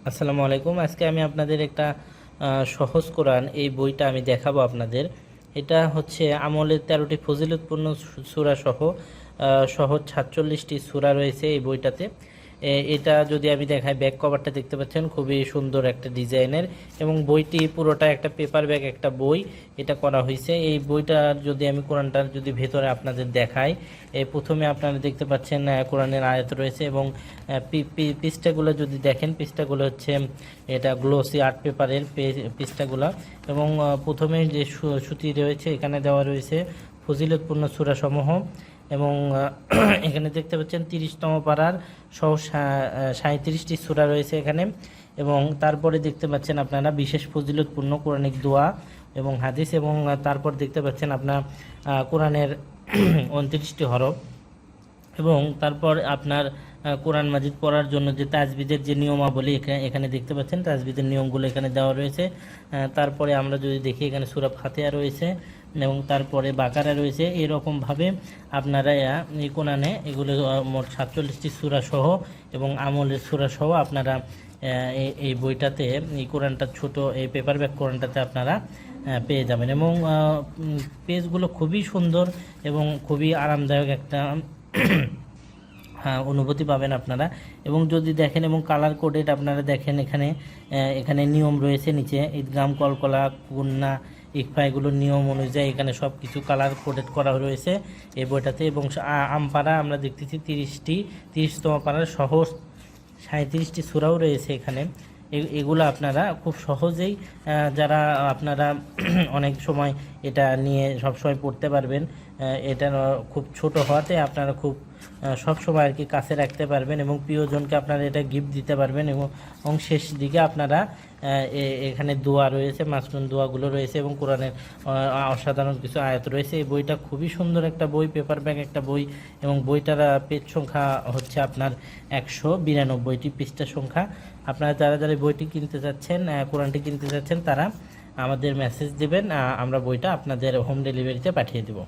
আসসালামু আলাইকুম। আজকে আমি আপনাদের একটা সহজ কোরআন এই বইটা আমি দেখাবো আপনাদের। এটা হচ্ছে আমলের 13টি ফজিলতপূর্ণ সূরা সহ সহজ 47টি সূরা রয়েছে এই বইটাতে। এটা যদি আমি দেখাই, ব্যাক কভারটা দেখতে পাচ্ছেন খুবই সুন্দর একটা ডিজাইনের, এবং বইটি পুরোটা একটা পেপার ব্যাগ একটা বই এটা করা হয়েছে। এই বইটার যদি আমি কোরআনটার যদি ভেতরে আপনাদের দেখাই, প্রথমে আপনারা দেখতে পাচ্ছেন কোরআনের আয়াত রয়েছে, এবং পৃষ্ঠাগুলো যদি দেখেন, পৃষ্ঠাগুলো হচ্ছে এটা গ্লোসি আর্ট পেপারের পৃষ্ঠাগুলো, এবং প্রথমে যে সুতি রয়েছে এখানে দেওয়া রয়েছে ফজিলতপূর্ণ সূরা সমূহ, এবং এখানে দেখতে পাচ্ছেন 30তম পারার সহ 37টি সূরা রয়েছে এখানে। এবং তারপরে দেখতে পাচ্ছেন আপনারা বিশেষ ফজিলতপূর্ণ কোরআনিক দোয়া এবং হাদিস, এবং তারপর দেখতে পাচ্ছেন আপনার কোরআনের 29টি হরফ, এবং তারপর আপনার কোরআন মাজিদ পড়ার জন্য যে তাজবিদের যে নিয়মাবলী এখানে দেখতে পাচ্ছেন, তাজবিদের নিয়মগুলো এখানে দেওয়া রয়েছে। তারপরে আমরা যদি দেখি, এখানে সূরা ফাতিহা রয়েছে, এবং তারপরে বাকারা রয়েছে। এরকমভাবে আপনারা এই কোরআনে এগুলো মোট 47টি সূরা সহ এবং আমলের সূরা সহ আপনারা এই বইটাতে, এই কোরআনটা ছোট এই পেপার ব্যাগ কোরআনটাতে আপনারা পেয়ে যাবেন। এবং পেজগুলো খুবই সুন্দর এবং খুবই আরামদায়ক একটা অনুভূতি পাবেন আপনারা। এবং যদি দেখেন এবং কালার কোডেড আপনারা দেখেন, এখানে নিয়ম রয়েছে, নিচে ঈদগাম, কলকলা, গুন্না, ইকফা এগুলোর নিয়ম অনুযায়ী এখানে সব কিছু কালার কোডেড করা রয়েছে এই বইটাতে। এবং আমপাড়া আমরা দেখতেছি 30তম পাড়ার সহ 37টি সূরাও রয়েছে এখানে। এগুলো আপনারা খুব সহজেই যারা আপনারা অনেক সময় এটা নিয়ে সবসময় পড়তে পারবেন। এটা খুব ছোট হওয়াতে আপনারা খুব সব সময় আর কি কাছে রাখতে পারবেন, এবং প্রিয়জনকে আপনারা এটা গিফট দিতে পারবেন। এবং শেষ দিকে আপনারা এখানে দোয়া রয়েছে, মাসনুন দোয়াগুলো রয়েছে, এবং কোরআনের অসাধারণ কিছু আয়াত রয়েছে। এই বইটা খুবই সুন্দর একটা বই, পেপার ব্যাগ একটা বই, এবং বইটার পেজ সংখ্যা হচ্ছে আপনার 192টি পৃষ্ঠা সংখ্যা। আপনারা যারা যারা বইটি কিনতে চাচ্ছেন, কোরআনটি কিনতে চাচ্ছেন, তারা আমাদের মেসেজ দেবেন, আমরা বইটা আপনাদের হোম ডেলিভারিতে পাঠিয়ে দেব।